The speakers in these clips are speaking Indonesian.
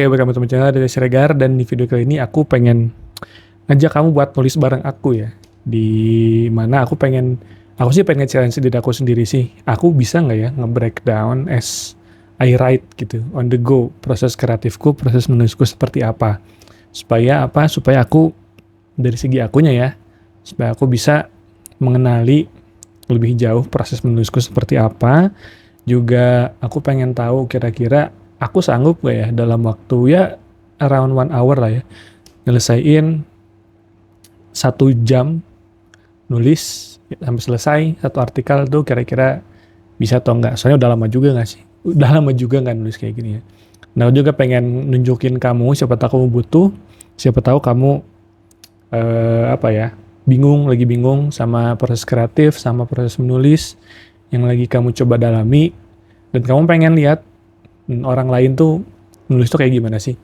Oke, welcome to my channel dari Siregar, dan di video kali ini aku pengen ngajak kamu buat nulis bareng aku ya. Di mana aku sih pengen challenge diri aku sendiri sih. Aku bisa nggak ya nge-breakdown as I write gitu, on the go, proses kreatifku, proses menulisku seperti apa. Supaya aku dari segi akunya ya, supaya aku bisa mengenali lebih jauh proses menulisku seperti apa. Juga aku pengen tahu kira-kira aku sanggup gak ya dalam waktu ya around 1 hour lah ya, nyelesain 1 jam nulis sampai selesai satu artikel tuh, kira-kira bisa atau enggak. Soalnya udah lama juga gak sih? Udah lama juga nggak nulis kayak gini ya. Nah, aku juga pengen nunjukin kamu, siapa tahu kamu butuh, siapa tahu kamu lagi bingung sama proses kreatif, sama proses menulis yang lagi kamu coba dalami, dan kamu pengen lihat orang lain tuh nulis tuh kayak gimana sih.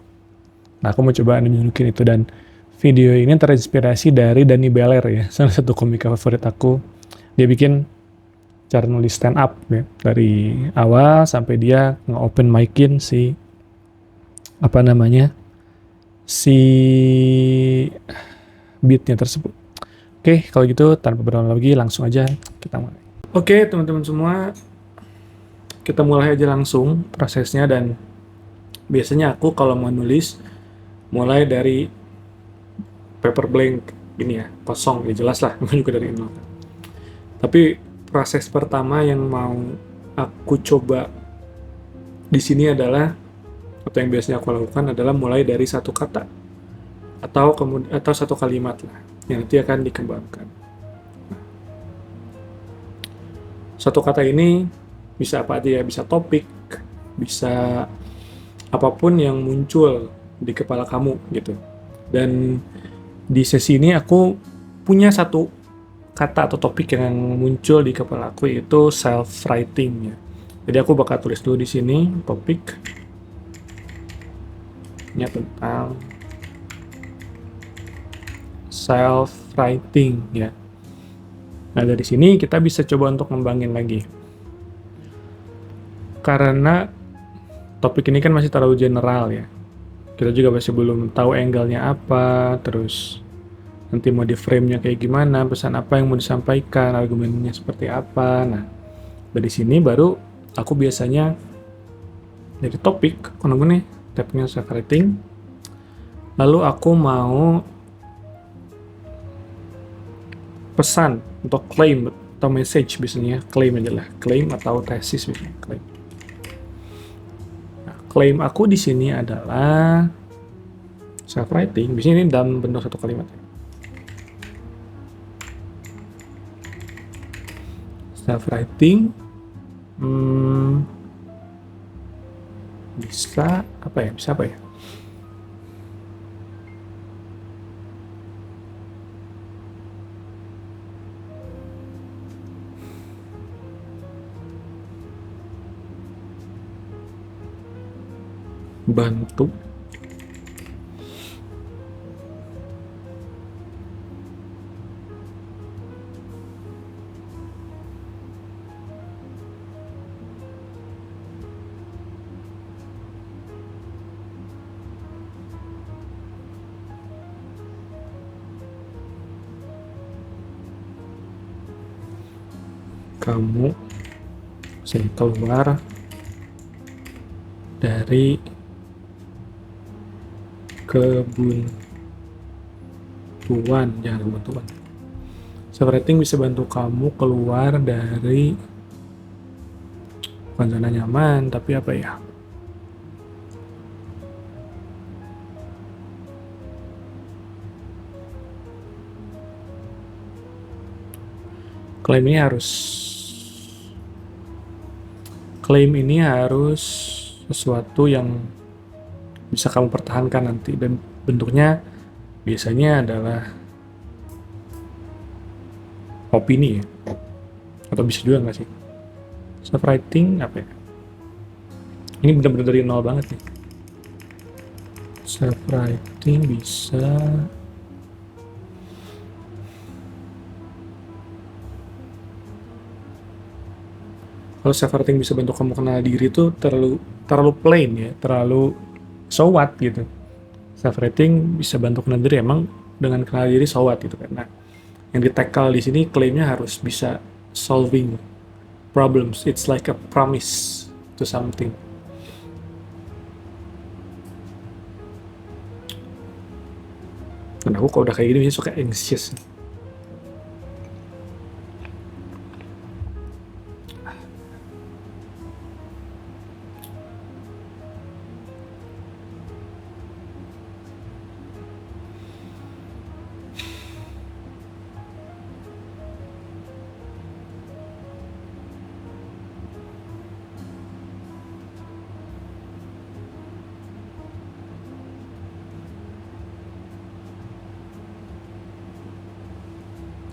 Nah, aku mau coba nunjukin itu, dan video ini terinspirasi dari Danny Beller ya, salah satu komika favorit aku. Dia bikin cara nulis stand up ya, dari awal sampai dia nge-open mic-in si beatnya tersebut. Oke, kalau gitu tanpa berlama lagi langsung aja kita mulai. Oke, teman-teman semua, kita mulai aja langsung prosesnya. Dan biasanya aku kalau mau nulis mulai dari paper blank ini ya, kosong ya, jelas lah, juga dari nol. Tapi proses pertama yang mau aku coba di sini adalah, atau yang biasanya aku lakukan adalah mulai dari satu kata atau satu kalimat lah yang nanti akan dikembangkan. Satu kata ini bisa apa aja ya, bisa topik, bisa apapun yang muncul di kepala kamu gitu. Dan di sesi ini aku punya satu kata atau topik yang muncul di kepala aku, yaitu self-writing ya. Jadi aku bakal tulis dulu di sini topiknya tentang self-writing ya. Nah, dari sini kita bisa coba untuk ngembangin lagi. Karena topik ini kan masih terlalu general ya. Kita juga masih belum tahu angle-nya apa, terus nanti mau di frame-nya kayak gimana, pesan apa yang mau disampaikan, argumennya seperti apa. Nah, dari sini baru aku biasanya dari topik, aku nunggu nih, tabnya self-writing. Lalu aku mau pesan untuk claim atau message, biasanya claim aja lah, claim atau tesis biasanya claim. Nah, claim aku di sini adalah self-writing, biasanya ini dalam bentuk satu kalimat. Self-writing bisa apa ya? Bantu kamu keluar dari kebuntuan, jangan kebuntuan. Self-writing bisa bantu kamu keluar dari, bukan zona nyaman, tapi apa ya? Klaim ini harus sesuatu yang bisa kamu pertahankan nanti, dan bentuknya biasanya adalah opini ya, atau bisa juga nggak sih. Self-writing apa ya? Ini benar-benar dari nol banget nih. Self-writing bisa kalau self-writing bisa bantu kamu kenal diri tuh terlalu plain ya, terlalu so what gitu. Self rating bisa bantu kenal diri, emang dengan kenal diri so what gitu kan. Nah, yang di-tackle di sini klaimnya harus bisa solving problems. It's like a promise to something. Dan aku kalau udah kayak gini suka anxious.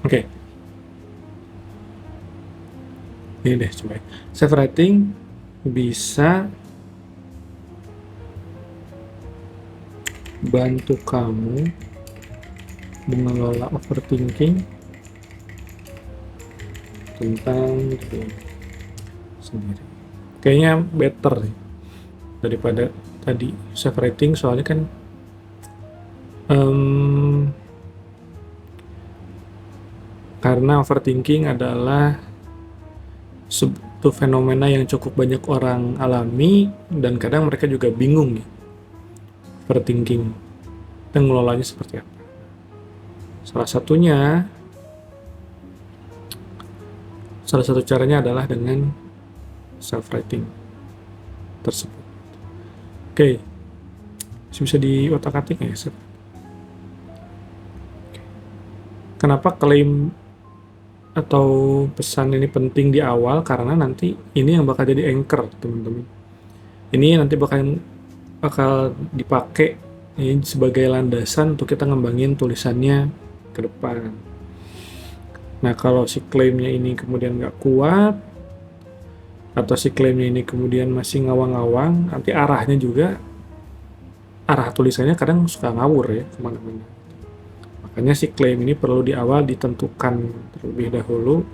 Oke. Ini deh coba. Self rating bisa bantu kamu mengelola overthinking tentang diri sendiri. Kayaknya better nih daripada tadi self rating, soalnya kan karena overthinking adalah suatu fenomena yang cukup banyak orang alami dan kadang mereka juga bingung nih overthinking dan ngelolanya seperti apa. Salah satu caranya adalah dengan self rating tersebut. Oke, bisa di otak-atik ya. Kenapa klaim atau pesan ini penting di awal? Karena nanti ini yang bakal jadi anchor, teman-teman. Ini nanti bakal dipakai ini sebagai landasan untuk kita ngembangin tulisannya ke depan. Nah, kalau si klaimnya ini kemudian nggak kuat, atau si klaimnya ini kemudian masih ngawang-ngawang, nanti arah tulisannya kadang suka ngawur ya, kemana-mana. Makanya si klaim ini perlu di awal ditentukan terlebih dahulu.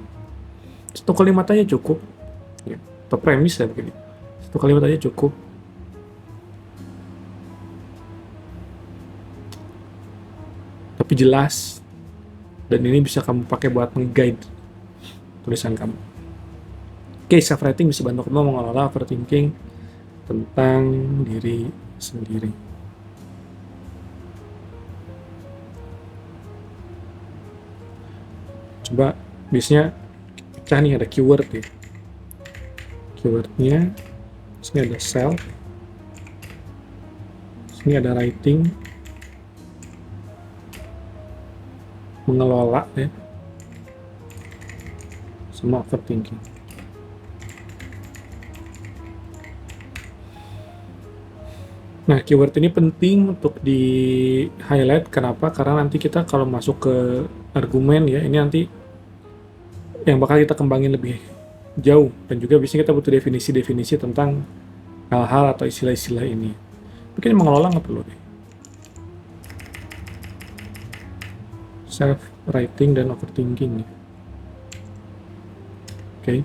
Satu kalimat aja cukup, ya, atau premis ya begini. Satu kalimat aja cukup. Tapi jelas, dan ini bisa kamu pakai buat nge-guide tulisan kamu. Oke, self rating bisa bantu kamu mengelola overthinking tentang diri sendiri. Coba biasanya pecah nih, ada keyword ya. Keywordnya sini ada self, sini ada writing, mengelola ya, sama overthinking. Nah, keyword ini penting untuk di highlight. Kenapa? Karena nanti kita kalau masuk ke argumen ya, ini nanti yang bakal kita kembangin lebih jauh, dan juga biasanya kita butuh definisi-definisi tentang hal-hal atau istilah-istilah ini. Mungkin mengelola nggak perlu deh. Self writing dan overthinking nih. Oke.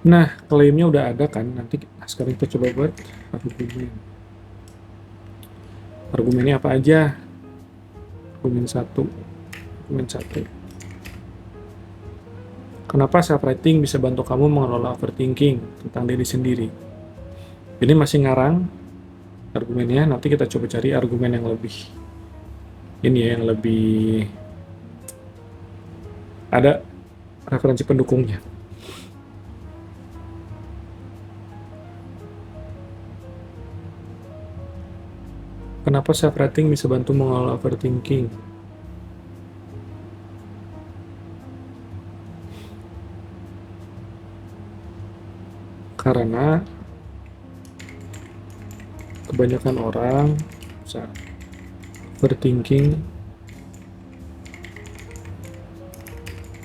Nah, klaimnya udah ada kan. Nanti sekarang kita coba buat argumen. Argumennya apa aja? Argumen 1. Kenapa self writing bisa bantu kamu mengelola overthinking tentang diri sendiri? Ini masih ngarang argumennya, nanti kita coba cari argumen yang lebih ini ya, yang lebih ada referensi pendukungnya. Kenapa self writing bisa bantu mengelola overthinking? Karena kebanyakan orang overthinking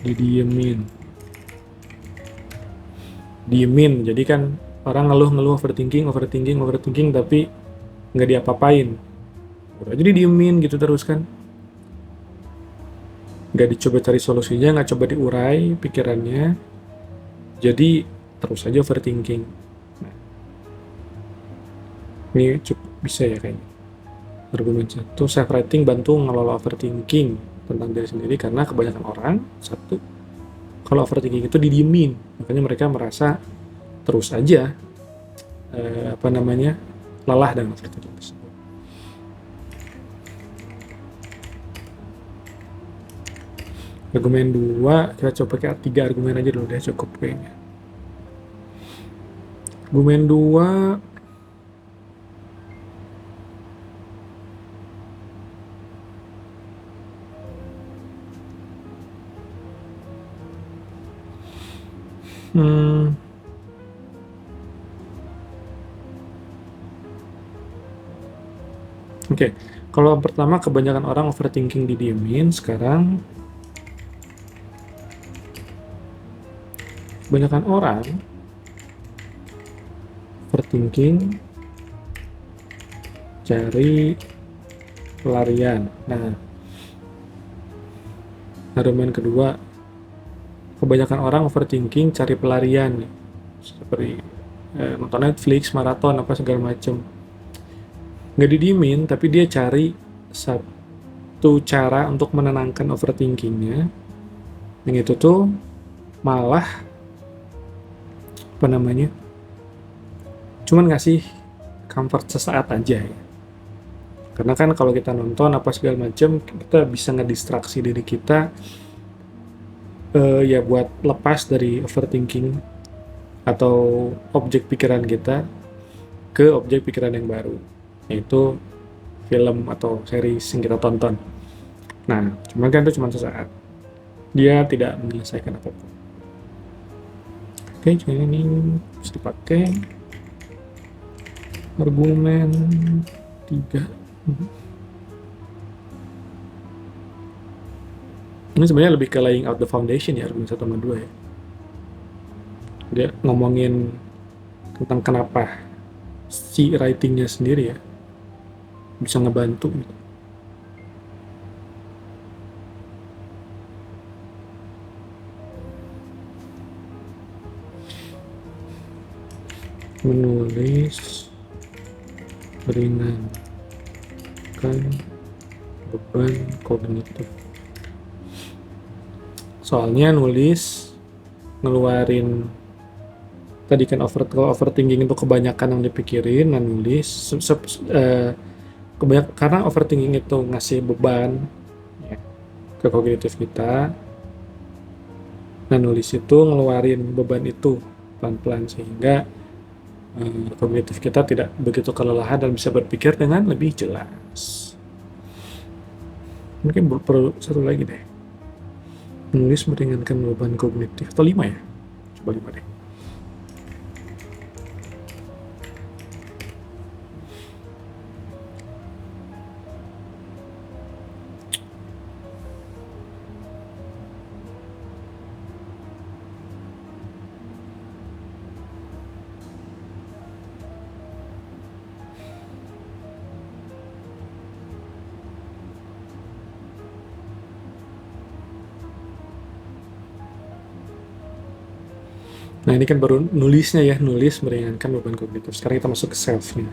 didiemin, jadi kan orang ngeluh overthinking tapi nggak diapa-apain, jadi didiemin gitu terus kan, nggak dicoba cari solusinya, nggak coba diurai pikirannya, jadi terus aja overthinking. Nah, ini Bisa ya kayaknya. Argumen satu, self writing bantu ngelola overthinking tentang diri sendiri karena kebanyakan orang, satu, kalau overthinking itu didiemin, makanya mereka merasa terus aja lelah dengan overthinking tersebut. Argumen 2, kita coba pakai 3 argumen aja dulu deh, cukup kayaknya. Argumen 2, Oke, kalau pertama kebanyakan orang overthinking didiemin, sekarang kebanyakan orang overthinking cari pelarian. Nah, argumen kedua, kebanyakan orang overthinking cari pelarian, seperti nonton Netflix, maraton, apa segala macem. Nggak didiemin, tapi dia cari satu cara untuk menenangkan overthinkingnya. Yang itu tuh malah cuman ngasih comfort sesaat aja ya. Karena kan kalau kita nonton apa segala macam, kita bisa ngedistraksi diri kita ya buat lepas dari overthinking atau objek pikiran kita ke objek pikiran yang baru, yaitu film atau series yang kita tonton. Nah, cuman kan itu cuma sesaat. Dia tidak menyelesaikan apapun. Oke, jadi ini bisa dipakai. Argumen 3. Ini sebenarnya lebih ke laying out the foundation ya, argumen 1 sama 2 ya. Dia ngomongin tentang kenapa si writingnya sendiri ya bisa ngebantu gitu. Menulis meringankan beban kognitif. Soalnya nulis ngeluarin tadi kan kalau overthinking itu kebanyakan yang dipikirin, nah nulis karena overthinking itu ngasih beban ya, ke kognitif kita. Nah nulis itu ngeluarin beban itu pelan-pelan sehingga kognitif kita tidak begitu kelelahan dan bisa berpikir dengan lebih jelas. Mungkin perlu satu lagi deh, menulis meringankan beban kognitif, atau 5 ya, coba 5 deh. Nah ini kan baru nulisnya ya, nulis meringankan beban kognitif. Sekarang kita masuk ke self-nya.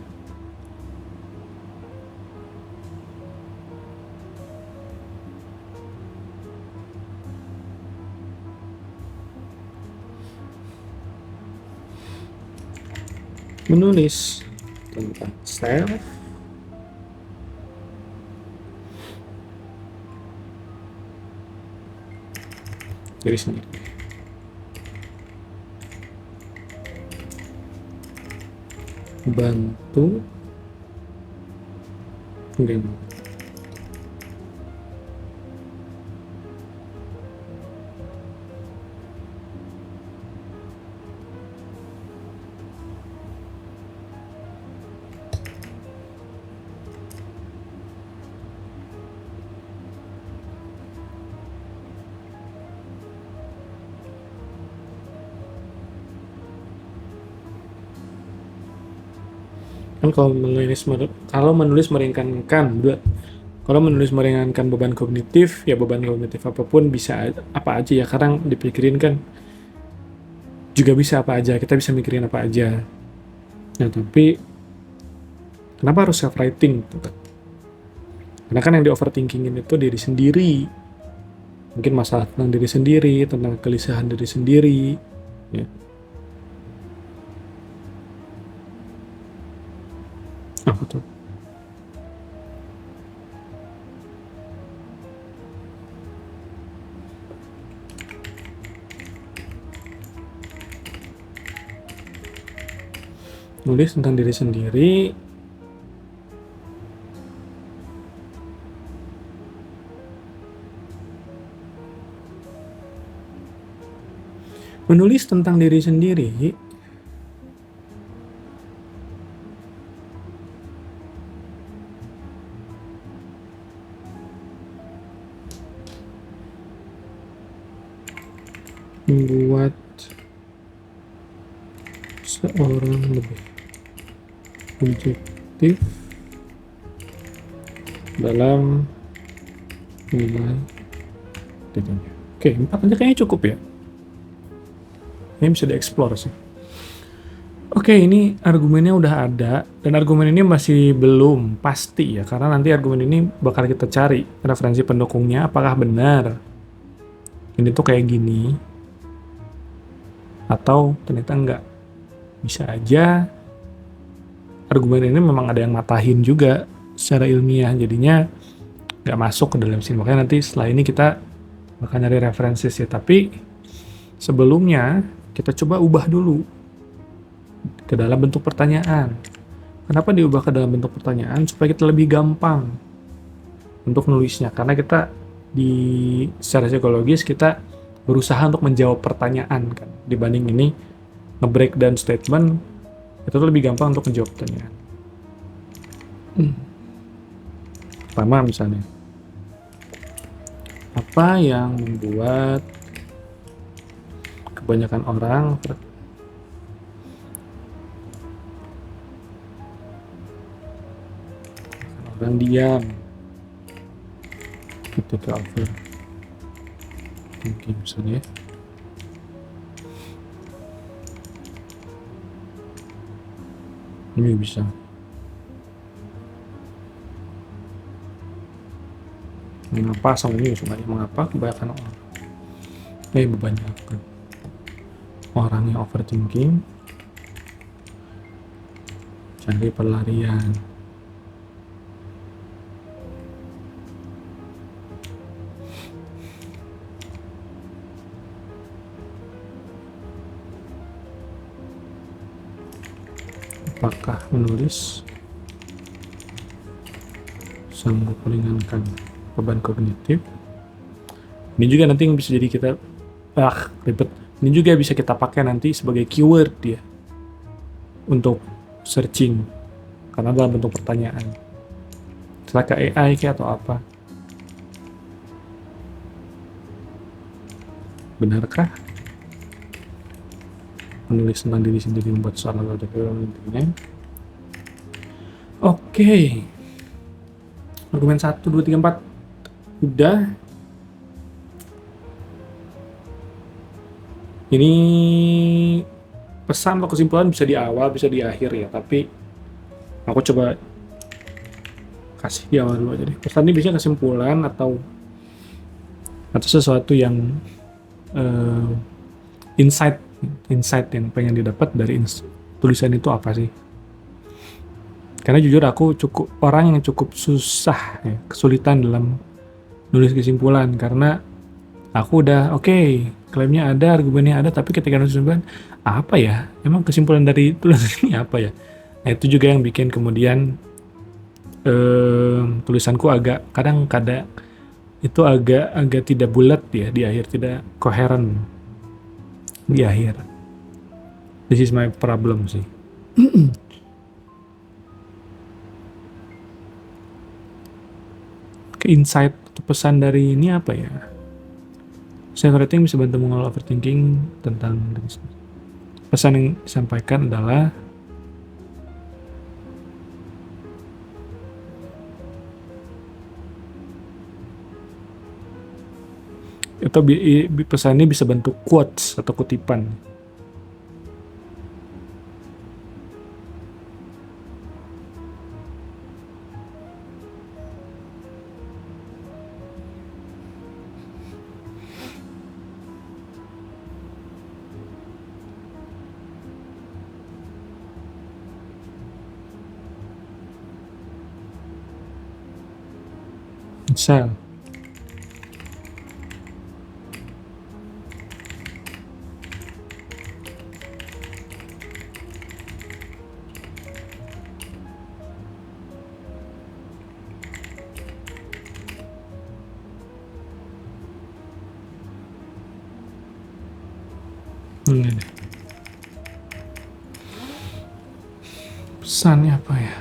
Menulis tentang self diri sendiri. Bantu dan kan kalau menulis meringankan beban kognitif ya, beban kognitif apapun bisa apa aja ya, kadang dipikirin kan juga bisa apa aja, kita bisa mikirin apa aja. Nah tapi Kenapa harus self writing gitu kan? Karena kan yang di overthinkingin itu diri sendiri. Mungkin masalah tentang diri sendiri, tentang kegelisahan diri sendiri, ya. Apa tuh? Nulis tentang diri sendiri, menulis tentang diri sendiri membuat seorang lebih objektif dalam nilai dirinya. Oke, 4 aja kayaknya cukup ya. Ini bisa dieksplor sih. Oke, ini argumennya udah ada, dan argumen ini masih belum pasti ya, karena nanti argumen ini bakal kita cari referensi pendukungnya, apakah benar ini tuh kayak gini, atau ternyata enggak. Bisa aja argumen ini memang ada yang matahin juga secara ilmiah, jadinya nggak masuk ke dalam sini. Makanya nanti setelah ini kita bakal nyari referensi sih, tapi sebelumnya kita coba ubah dulu ke dalam bentuk pertanyaan. Kenapa diubah ke dalam bentuk pertanyaan? Supaya kita lebih gampang untuk nulisnya, karena kita secara psikologis kita berusaha untuk menjawab pertanyaan kan, dibanding ini nge-breakdown statement itu lebih gampang untuk menjawab pertanyaan. Pertama misalnya, apa yang membuat kebanyakan orang diam ketika overthinking misalnya. Ini bisa. Mengapa sama ini sebenarnya? Mengapa kebanyakan orang yang overthinking cari pelarian? Apakah menulis sanggup meringankan beban kognitif? Ini juga nanti yang bisa jadi kita ribet. Ini juga bisa kita pakai nanti sebagai keyword ya untuk searching, karena dalam bentuk pertanyaan. Misalnya ke AI kayak atau apa? Benarkah menulis tentang diri sendiri membuat seorang lebih intinya? Oke. Argumen 1, 2, 3, 4 udah. Ini pesan atau kesimpulan bisa di awal, bisa di akhir ya, tapi aku coba kasih di awal dulu aja deh. Pesan ini bisa kesimpulan atau sesuatu yang insight yang pengen didapat dari tulisan itu apa sih? Karena jujur aku orang yang cukup susah ya, kesulitan dalam nulis kesimpulan, karena aku udah klaimnya ada, argumennya ada, tapi ketika nulis kesimpulan apa ya? Emang kesimpulan dari tulisan ini apa ya? Nah itu juga yang bikin kemudian tulisanku kadang itu agak tidak bulat ya di akhir, tidak koheren di akhir. This is my problem sih. Insight atau pesan dari ini apa ya? Self-writing bisa bantu mengelola overthinking tentang diri sendiri. Pesan yang disampaikan adalah atau pesan ini bisa bentuk quotes atau kutipan. Sel. Ini deh. Pesannya apa ya?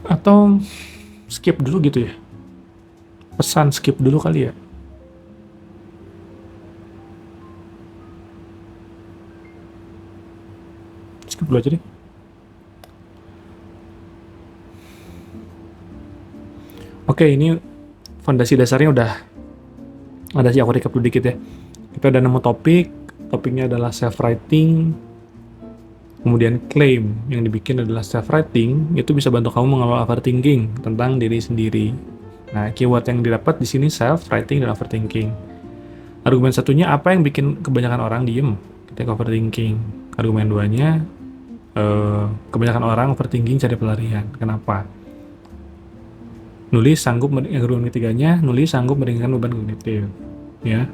Atau skip dulu gitu ya? Pesan skip dulu kali ya? Skip dulu aja deh. Oke, ini fondasi dasarnya udah ada sih, aku recap dulu dikit ya. Kita udah nemu topiknya adalah self-writing, kemudian claim yang dibikin adalah self-writing, itu bisa bantu kamu mengelola overthinking tentang diri sendiri. Nah, keyword yang didapat di sini self-writing dan overthinking. Argumen satunya, apa yang bikin kebanyakan orang diem ketika overthinking? Argumen duanya, kebanyakan orang overthinking cari pelarian. Kenapa? Argumen ketiganya, nulis sanggup meringankan beban kognitif. Ya,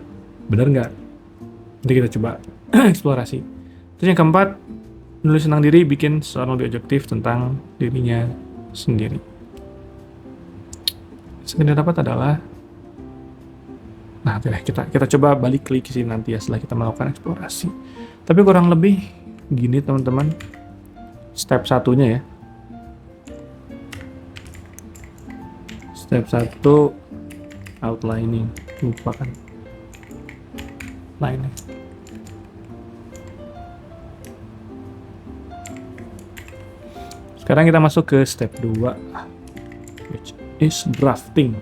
benar nggak? Nanti kita coba eksplorasi. Terus yang keempat, nulis tentang diri bikin seorang lebih objektif tentang dirinya sendiri. Yang dapat adalah, nah kita coba balik ke sini nanti ya setelah kita melakukan eksplorasi. Tapi kurang lebih gini teman-teman, step satunya ya. Step 1 outlining, lupakan line. Sekarang kita masuk ke step 2, which is drafting.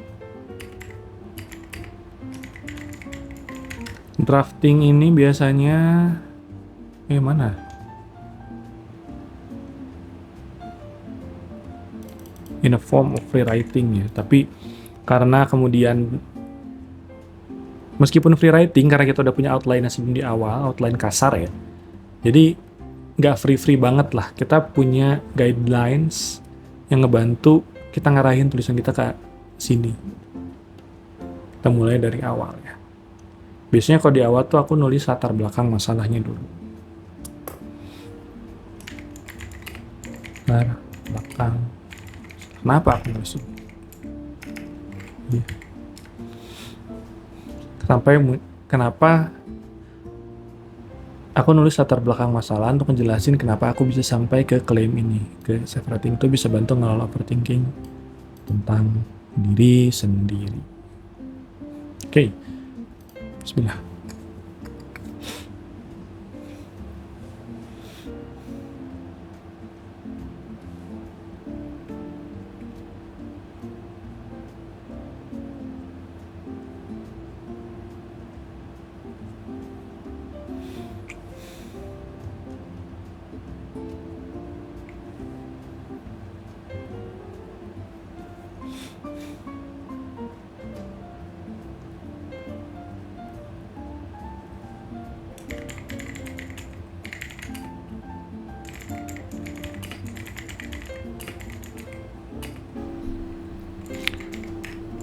Drafting ini biasanya mana? In a form of free writing ya, tapi karena kemudian meskipun free writing, karena kita udah punya outline sebelum di awal, outline kasar ya, jadi nggak free banget lah. Kita punya guidelines yang ngebantu kita ngarahin tulisan kita ke sini. Kita mulai dari awal ya. Biasanya kalau di awal tuh aku nulis latar belakang masalahnya dulu. Latar belakang. Kenapa aku nulis ini? Ya. Kenapa aku nulis latar belakang masalah untuk menjelasin kenapa aku bisa sampai ke klaim ini. Ke self-writing itu bisa bantu ngelola overthinking tentang diri sendiri. Oke. Bismillah.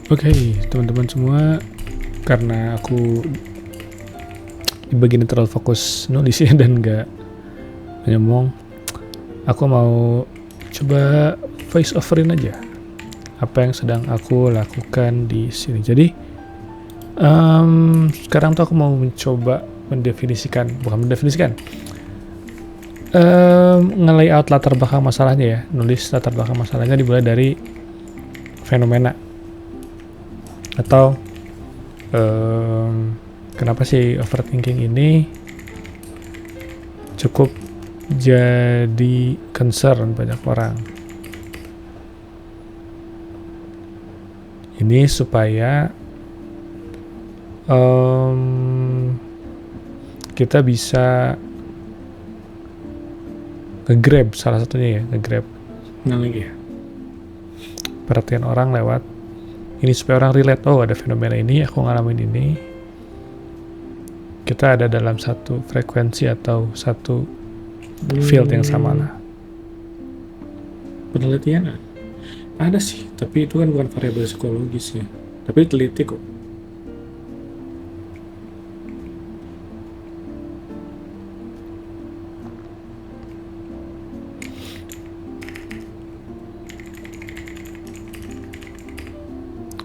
Oke, teman-teman semua, karena aku di bagian terlalu fokus nulisnya dan nggak ngomong, aku mau coba voice overin aja apa yang sedang aku lakukan di sini. Jadi sekarang tuh aku mau mencoba nge-layout latar belakang masalahnya ya. Nulis latar belakang masalahnya dimulai dari fenomena atau kenapa sih overthinking ini cukup jadi concern banyak orang. Ini supaya kita bisa nge-grab salah satunya ya, nge-grab. Nah lagi ya. Perhatian orang lewat ini supaya orang relate, oh ada fenomena ini, aku ngalamin ini. Kita ada dalam satu frekuensi atau satu field yang sama lah. Penelitian ada sih, tapi itu kan bukan variabel psikologis ya. Tapi teliti kok.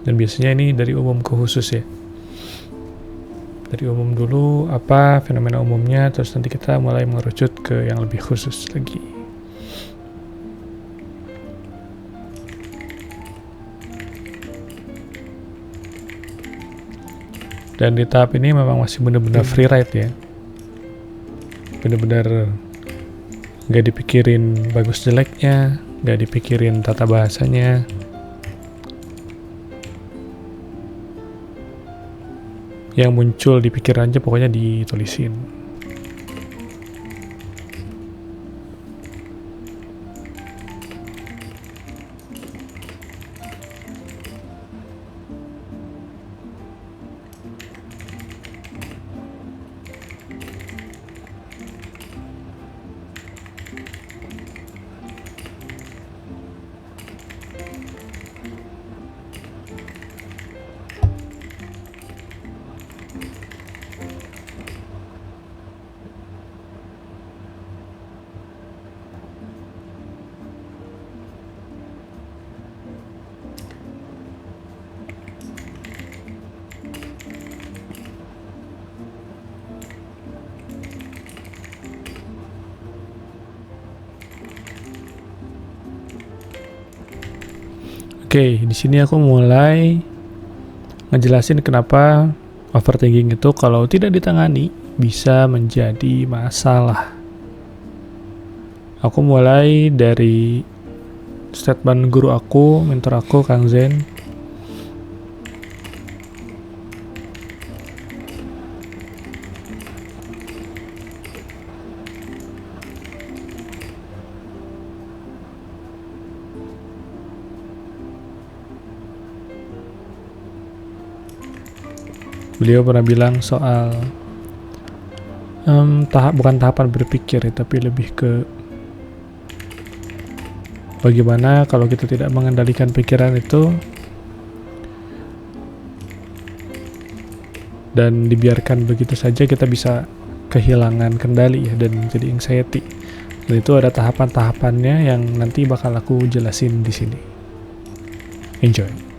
Dan biasanya ini dari umum ke khusus ya. Dari umum dulu apa fenomena umumnya, terus nanti kita mulai mengerucut ke yang lebih khusus lagi. Dan di tahap ini memang masih benar-benar free ride ya. Benar-benar gak dipikirin bagus jeleknya, gak dipikirin tata bahasanya. Yang muncul di pikiran aja pokoknya ditulisin. Oke, di sini aku mulai ngejelasin kenapa overthinking itu kalau tidak ditangani bisa menjadi masalah. Aku mulai dari statement guru aku, mentor aku, Kang Zen. Beliau pernah bilang soal bukan tahapan berpikir ya, tapi lebih ke bagaimana kalau kita tidak mengendalikan pikiran itu dan dibiarkan begitu saja, kita bisa kehilangan kendali ya dan jadi anxiety. Dan itu ada tahapan-tahapannya yang nanti bakal aku jelasin di sini. Enjoy.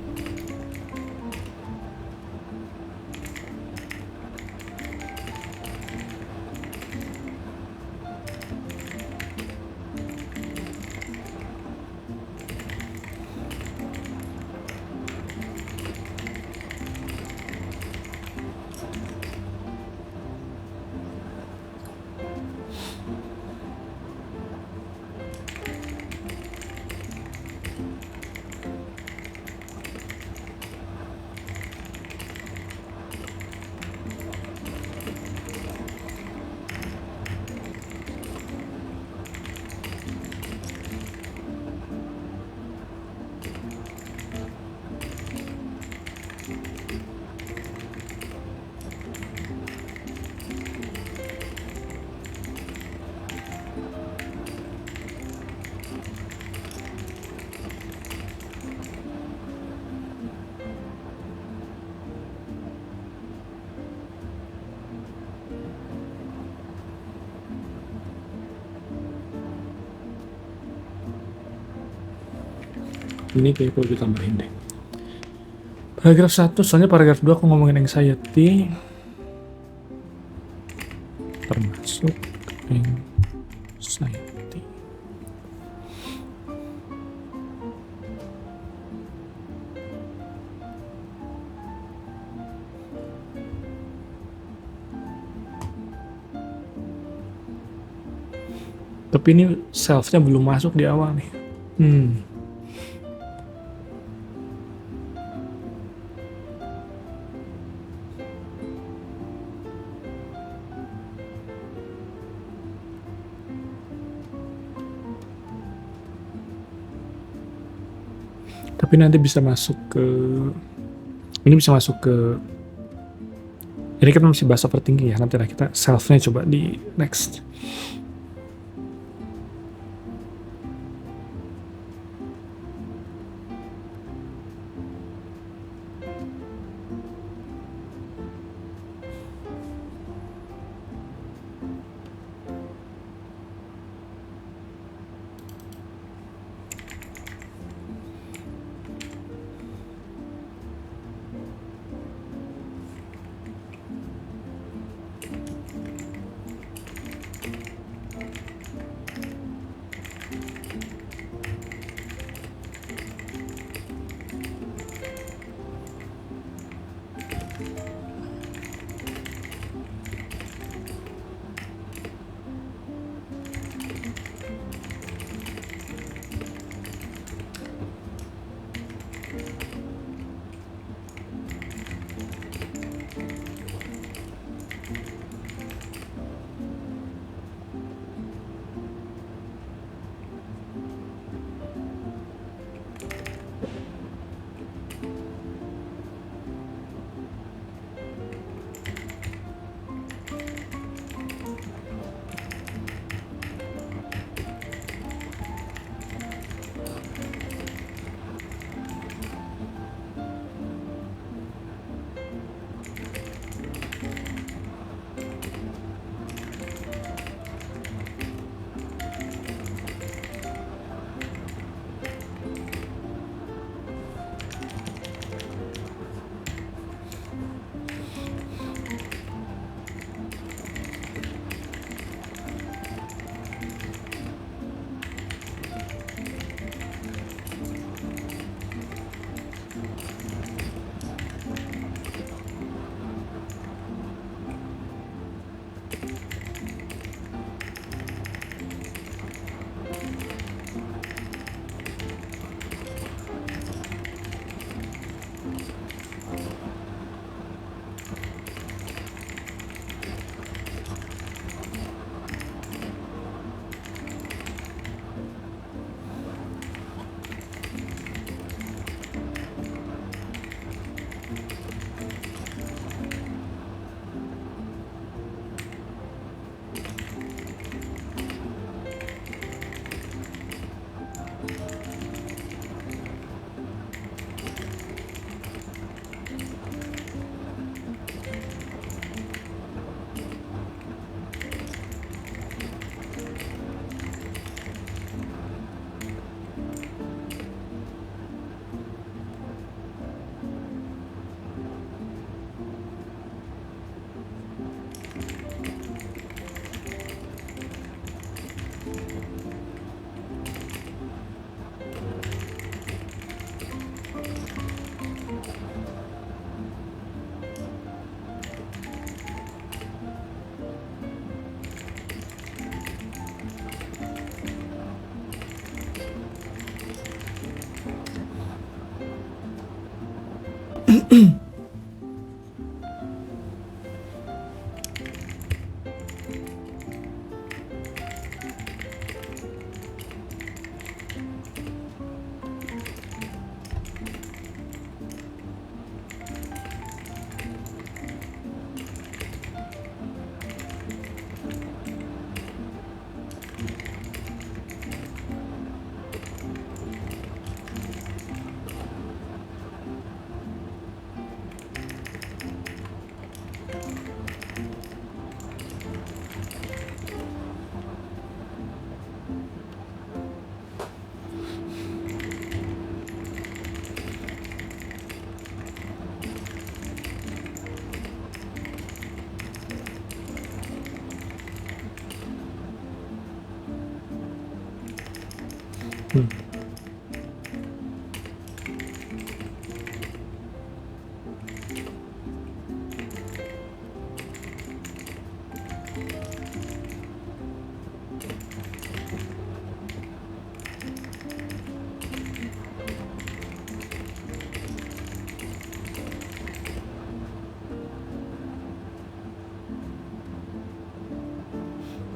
Ini kayak perlu ditambahin deh. Paragraf 1, soalnya paragraf 2 aku ngomongin anxiety. Termasuk anxiety. Tapi ini self-nya belum masuk di awal nih. Tapi nanti bisa masuk ke, ini bisa masuk ke, ini kan masih bahas overthinking ya, nanti lah kita self-nya coba di next.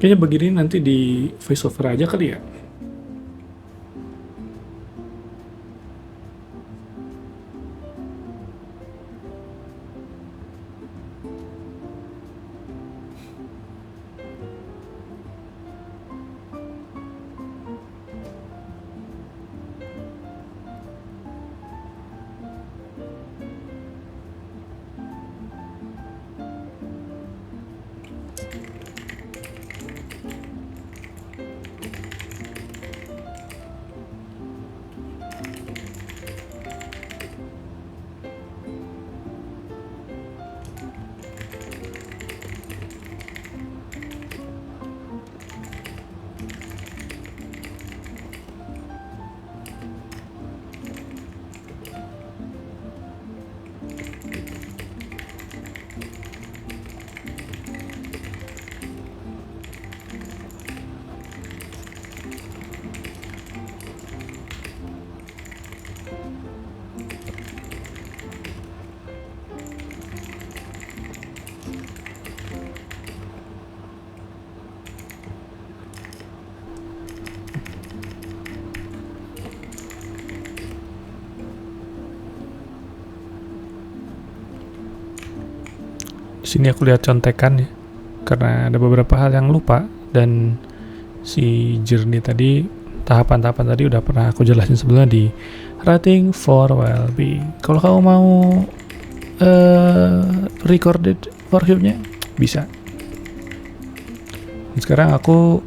Kayaknya begini nanti di voiceover aja kali ya. Di sini aku lihat contekan ya, karena ada beberapa hal yang lupa, dan si journey tadi, tahapan-tahapan tadi udah pernah aku jelasin sebelumnya di Writing for Well-being. Kalau kamu mau recorded workshopnya bisa. Dan sekarang aku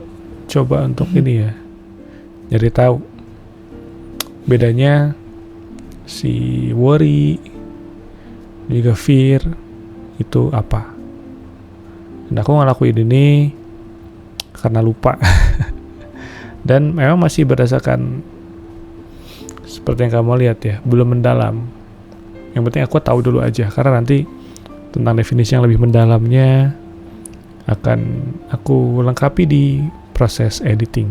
coba untuk ini ya, nyari tahu bedanya si worry juga fear itu apa. Dan aku ngelakuin ini karena lupa. Dan memang masih berdasarkan seperti yang kamu lihat ya, belum mendalam. Yang penting aku tahu dulu aja, karena nanti tentang definisi yang lebih mendalamnya akan aku lengkapi di proses editing.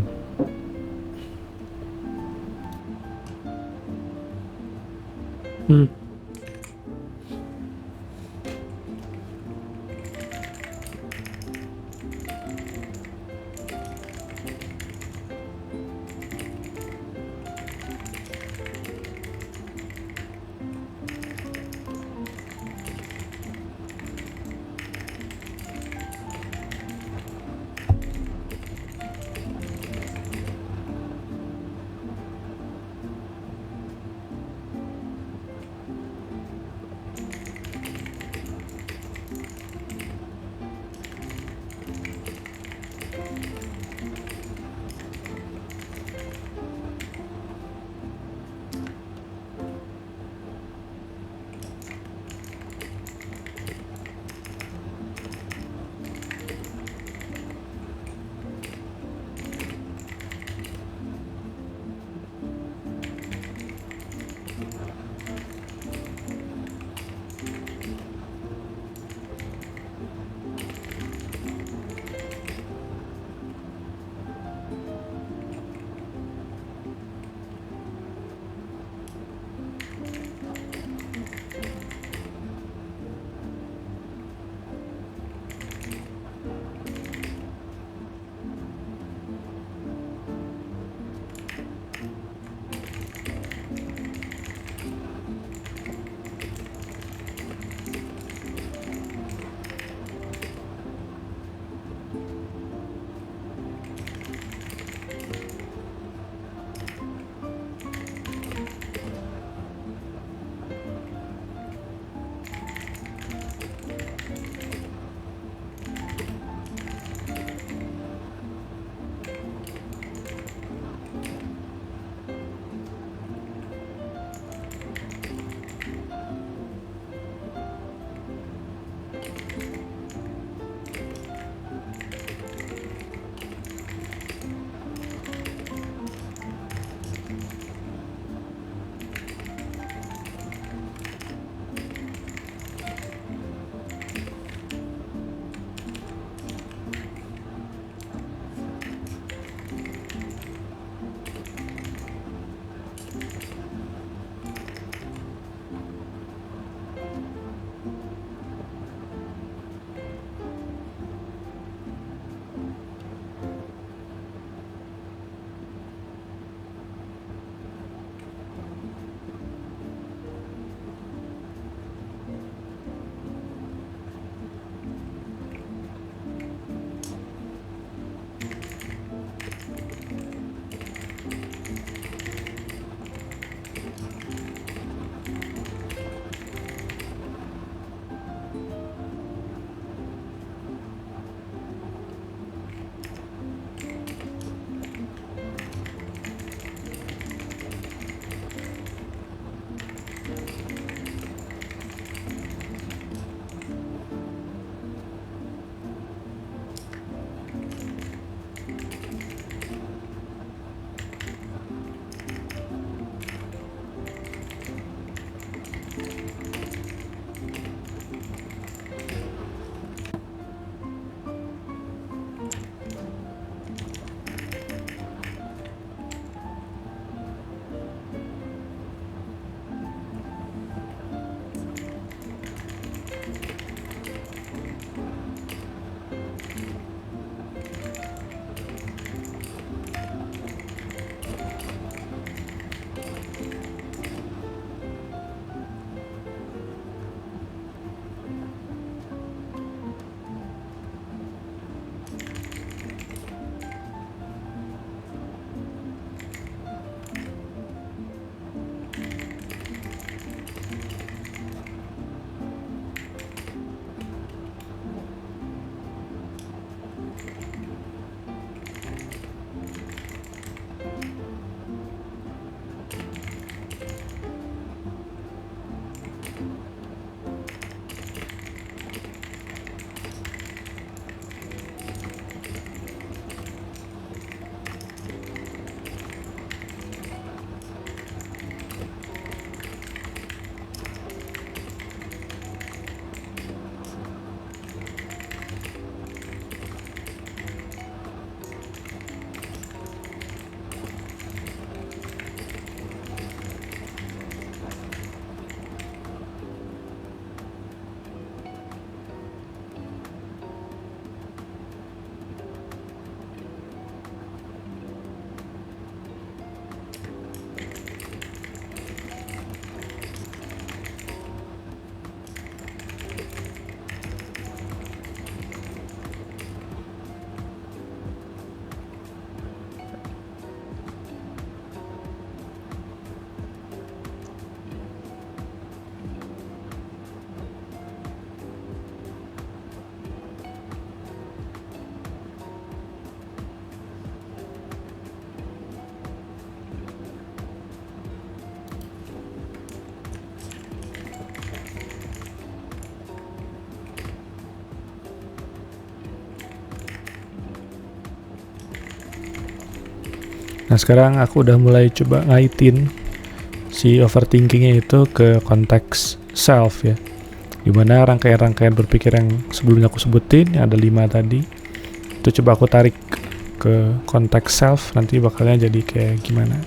Nah sekarang aku udah mulai coba ngaitin si overthinkingnya itu ke konteks self ya, dimana rangkaian-rangkaian berpikir yang sebelumnya aku sebutin yang ada 5 tadi itu coba aku tarik ke konteks self, nanti bakalnya jadi kayak gimana.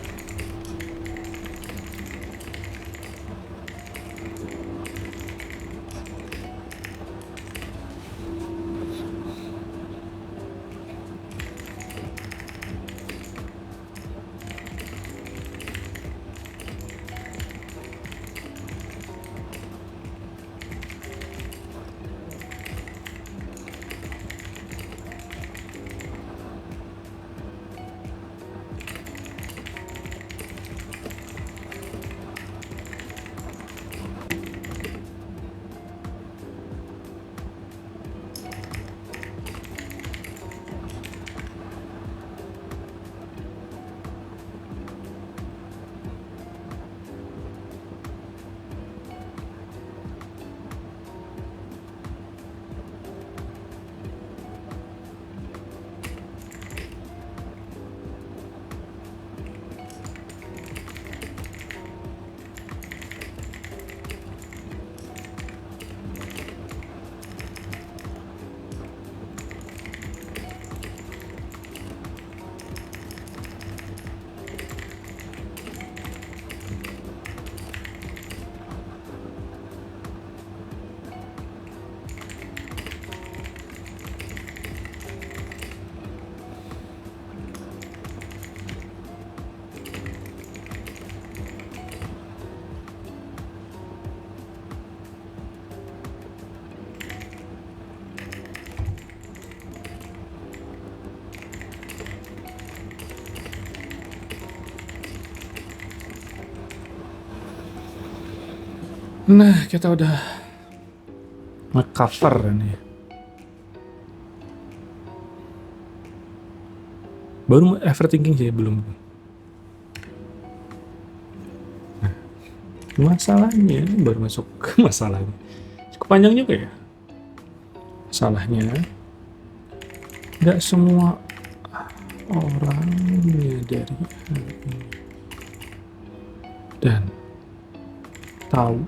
Nah kita udah nge-cover nih, baru overthinking sih belum. Nah, masalahnya baru masuk ke masalahnya, cukup panjang juga ya. Masalahnya nggak semua orang menyadari hal ini dan tahu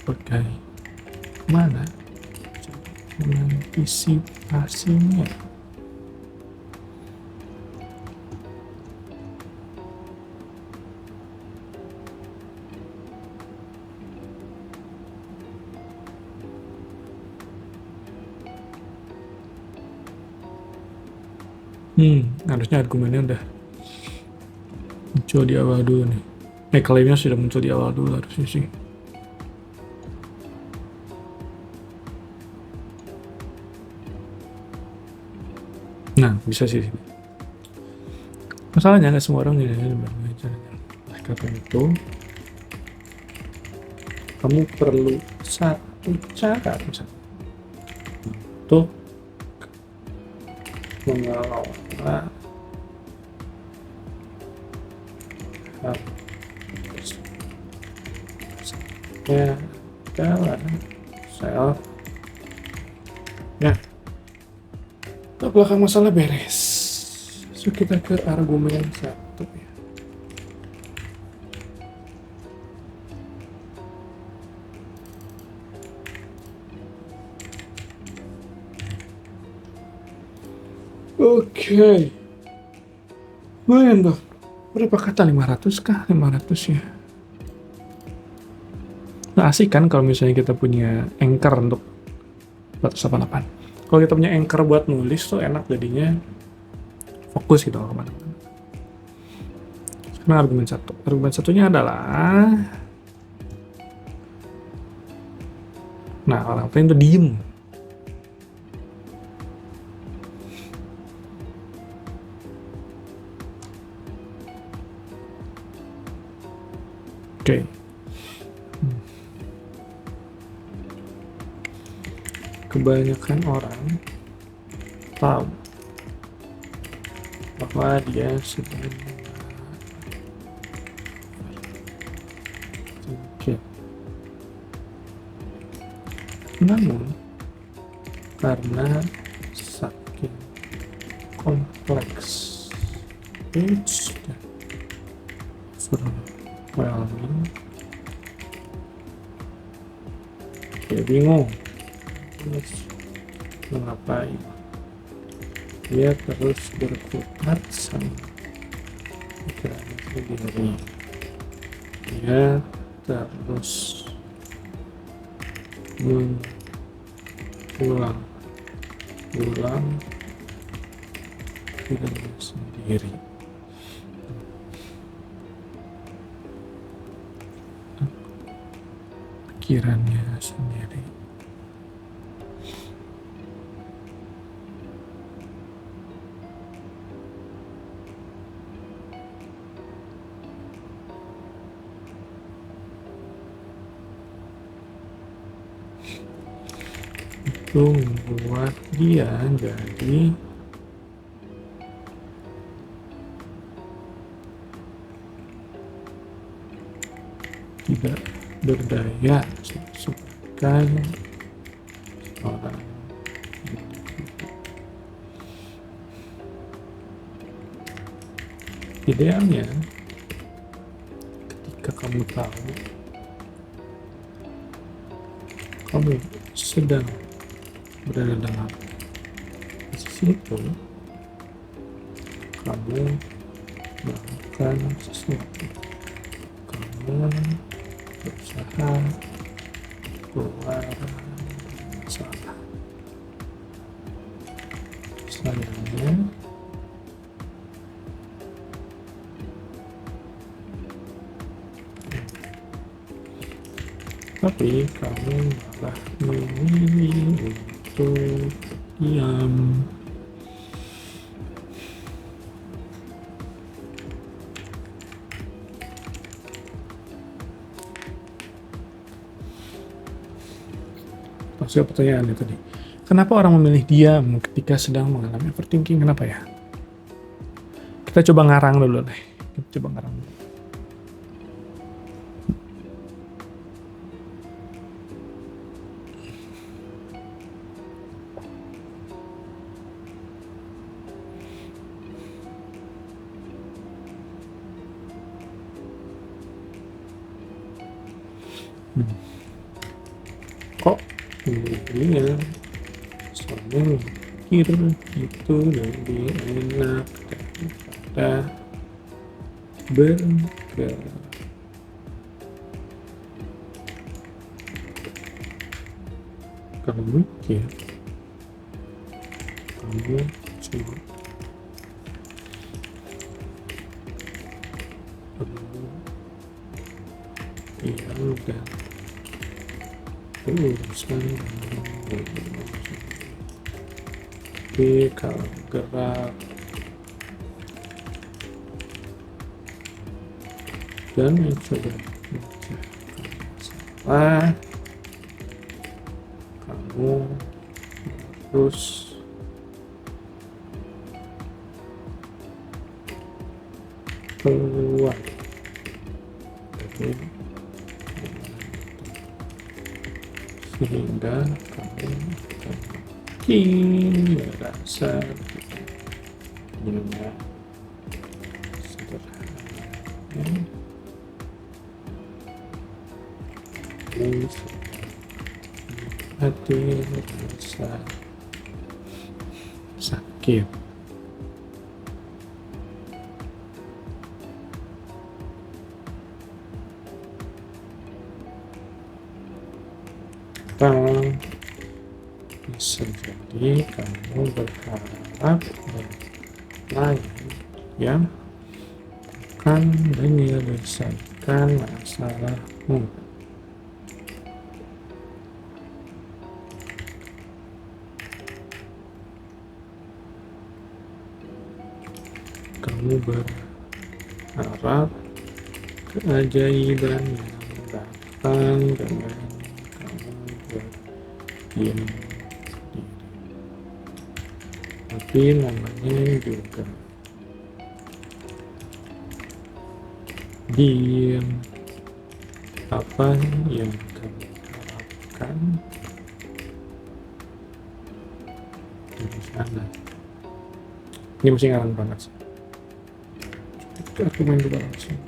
bagaimana mengantisipasinya. Harusnya argumennya udah muncul di awal dulu nih. Klaimnya sudah muncul di awal dulu harusnya sih. Nah, bisa sih. Masalahnya nggak semua orang ini berbicara. Oleh karena itu, kamu perlu satu cara misalnya untuk mengelola ya jalan self ya ke belakang masalah beres. So kita ke argumen satu ya. Oke. Lumayan tuh. Berapa kata? 500 kah? 500 ya. Nah asik kan kalau misalnya kita punya anchor untuk 188. Kalau kita punya anchor buat nulis tuh enak jadinya, fokus gitu kemana-mana. Sekarang argumen satu. Argumen satunya adalah, nah orang lain tuh diem. Oke. Kebanyakan orang tahu bahwa dia sedang sakit. Namun karena saking kompleks bingung terus ngapain. Dia terus berkutat sama pikirannya sendiri. Dia terus mengulang dirinya sendiri. Pikirannya sendiri. Itu membuat dia jadi tidak berdaya sebagai seorang individu. Idealnya, ketika kamu tahu kamu sedang berada dalam posisi itu, kamu melakukan sesuatu. Kamu berusaha keluar masalah. Sayangnya, tapi kamu malah memilih untuk diam. Maksudnya pertanyaannya tadi, kenapa orang memilih diam ketika sedang mengalami overthinking? Kenapa ya? Kita coba ngarang dulu deh. Kita coba ngarang dulu. Kok milihnya soalnya mikir itu lebih enak daripada bergerak. Kamu mikir, kamu cuma perlu diam dan urusan. Tapi kalau gerak dan mencoba memecahkan masalah, kamu harus keluar dari sehingga kamu akan makin merasa dunia sederhana hati rasa sakit. Bisa jadi kamu berharap lain yang akan menyelesaikan masalahmu. Kamu berharap keajaiban yang datang dengan kamu berdiam diri. Tapi namanya juga diam. Apa yang kamu harapkan dari sana? Ini mesti ngarang banget sih. Aku main dulu langsung.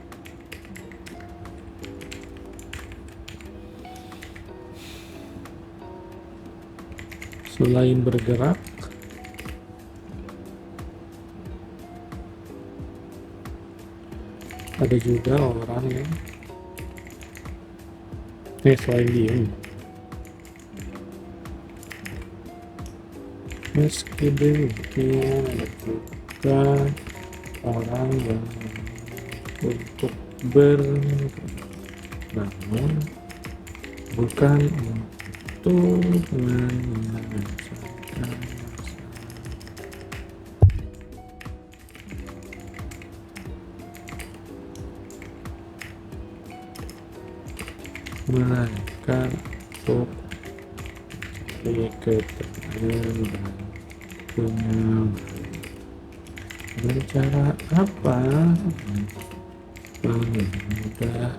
Selain bergerak, ada juga orang yang selain diem. Meski demikian, ada juga orang yang untuk namun bukan untuk menyelesaikan mereka untuk mencari ketenangan dan kenyamanan. Dengan cara apa? Mudah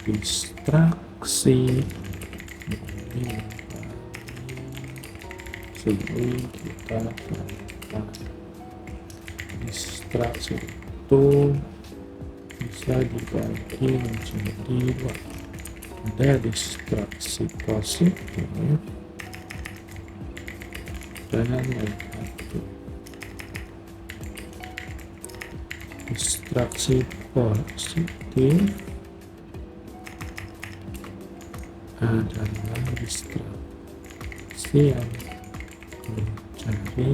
distraksi sehingga kita distraksi itu bisa dibagi menjadi dua. Ada distraksi positif dan negatif. Distraksi positif adalah distraksi yang mencari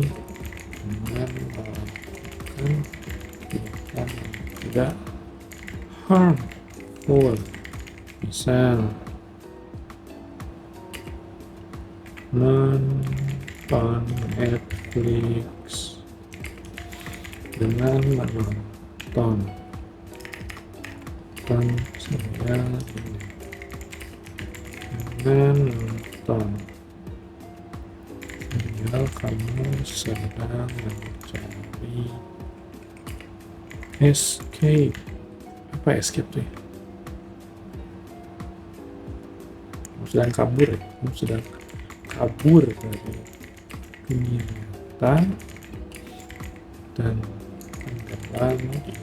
dengan melakukan kegiatan yang tidak harmful, misal nonton Netflix. Dengan menonton serial ini, dengan nonton serial kamu sedang mencari escape. Apa escape tuh ya? Kamu sedang kabur ya? Kamu sedang kabur dari dunia nyata dan tenggelam di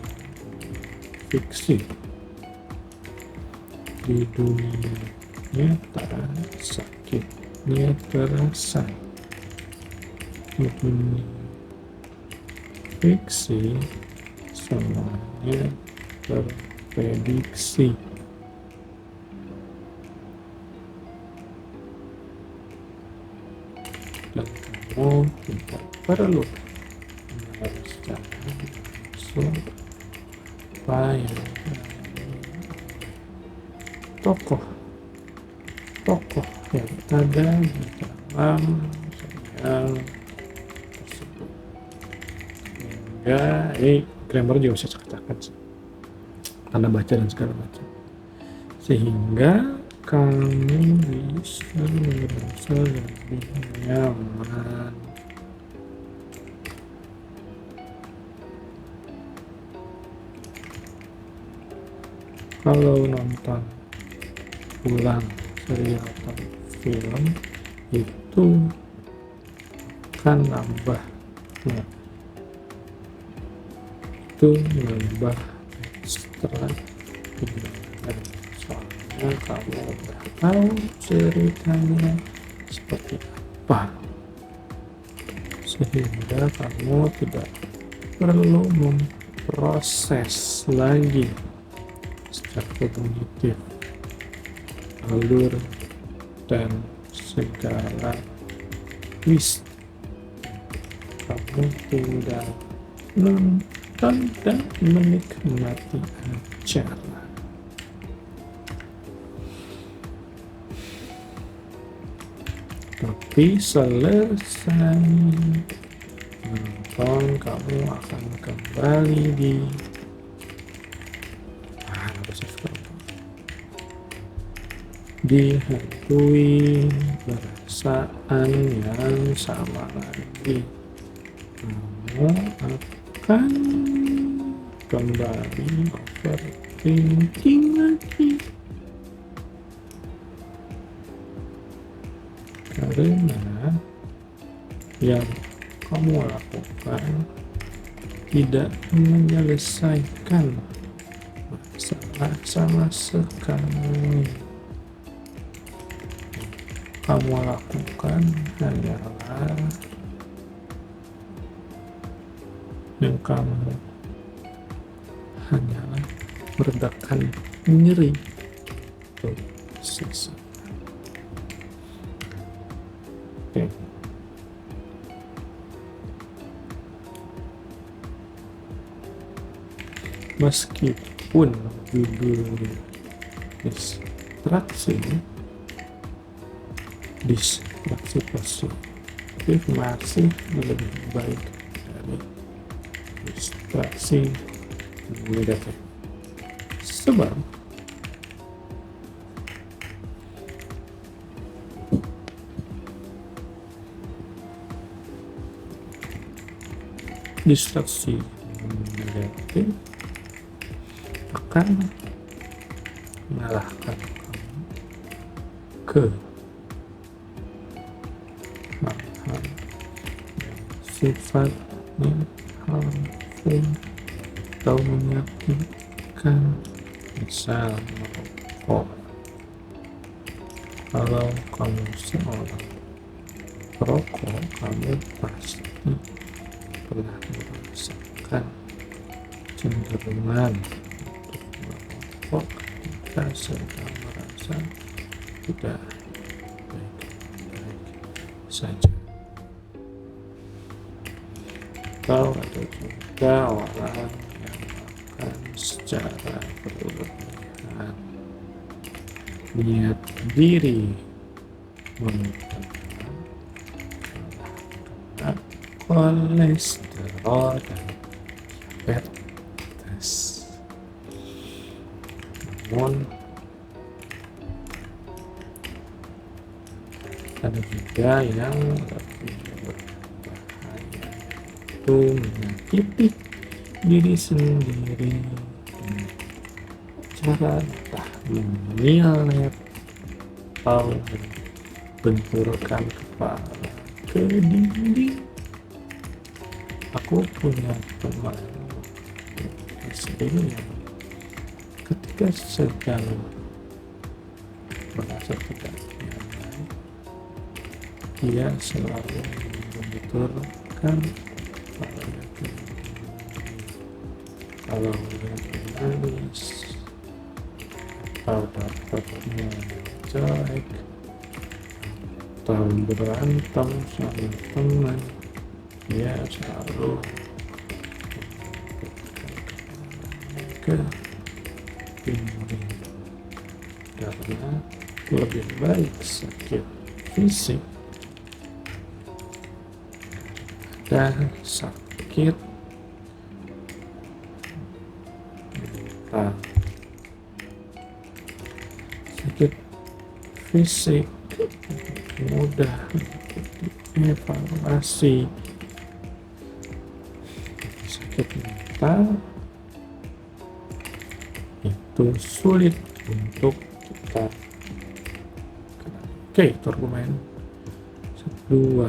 fiksi. Di dunia nyata sakitnya terasa, di dunia fiksi semuanya terprediksi. Dan kamu tidak perlu secara langsung supaya tokoh yang ada di dalam serial tersebut, hingga grammar juga bisa cek-cekan tanda baca dan segala macam, sehingga kamu bisa merasa lebih nyaman. Kalau nonton ulang serial atau film itu kan nambah ekstra kegiatan, soalnya kamu udah tahu ceritanya seperti apa, sehingga kamu tidak perlu memproses lagi secara kognitif alur dan segala twist. Kamu tinggal nonton dan menikmati acara. Tapi selesai nonton, kamu akan kembali dihantui perasaan yang sama lagi. Kamu akan kembali overthinking lagi, karena yang kamu lakukan tidak menyelesaikan masalah sama sekali. kamu lakukan hanyalah meredakan nyeri atau siksa. Oke. Meskipun judul distraksi positif masih lebih baik dari distraksi negatif, sebab distraksi negatif akan mengarahkan kamu ke hal-hal yang sifatnya harmful atau menyakitkan, misal merokok. Kalau kamu seorang perokok, kamu pasti pernah merasakan cenderungan untuk merokok ketika sedang merasa tidak baik-baik saja. Atau ada juga orang yang akan secara berlebihan niat diri meningkatkan kolesterol dan diabetes. Namun ada juga yang lebih berbahaya, itu menyakiti diri sendiri dengan cara entah menyelet atau benturkan kepala ke dinding. Aku punya teman SD yang ketika sedang merasa tidak nyaman, dia selalu membenturkan kepalanya ke dinding. Kalau dia menangis atau dapatnya jelek atau berantem sama teman, dia selalu ke dinding, karena lebih baik sakit fisik dan sakit mental. Sakit fisik mudah dievaluasi, sakit mental itu sulit untuk kita. Oke, itu argumen 2.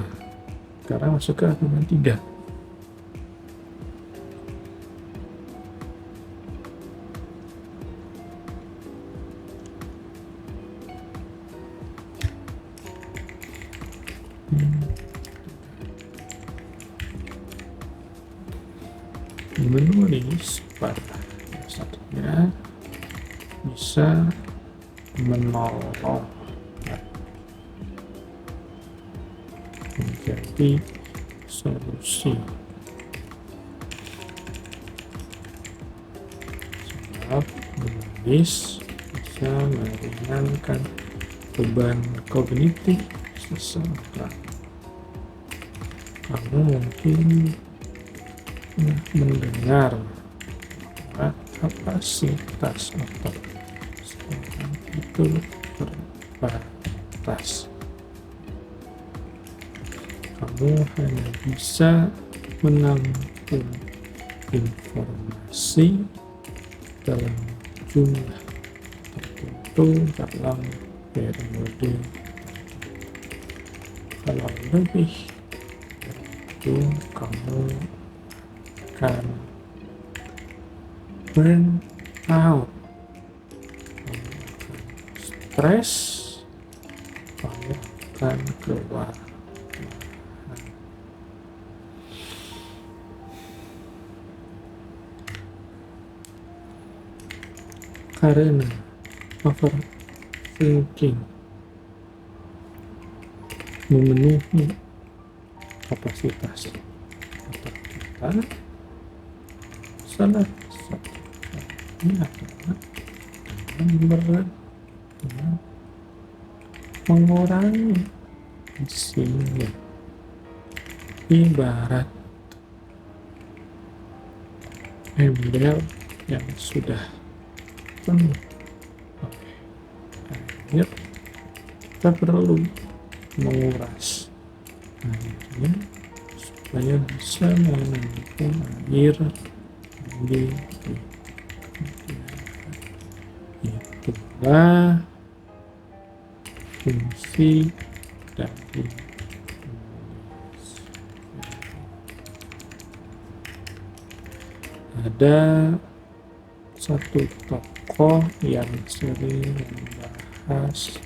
Sekarang masuk ke argumen 3. Menulis pada dasarnya bisa menolong menjadi solusi, sebab menulis bisa meringankan beban kognitif seseorang. Kamu mungkin mendengar bahwa kapasitas otak seorang itu terbatas. Kamu hanya bisa menampung informasi dalam jumlah tertentu dalam periode. Kalau lebih itu, kamu akan burn out, kamu akan stres, kamu karena overthinking memenuhi kapasitas otak kita. Salah satunya adalah dengan mengurangi isinya. Ibarat ember yang sudah penuh oleh air, kita perlu menguras airnya supaya bisa menampung air di itulah fungsi dari menulis. Ada satu tokoh yang sering membahas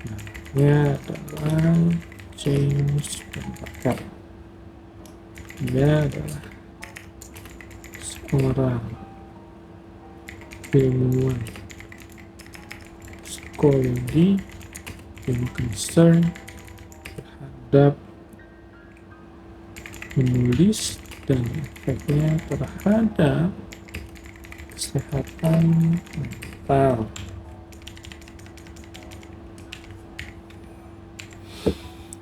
namanya adalah James Barker. Dia adalah seorang ilmuwan psikologi yang concern terhadap menulis dan efeknya terhadap kesehatan mental.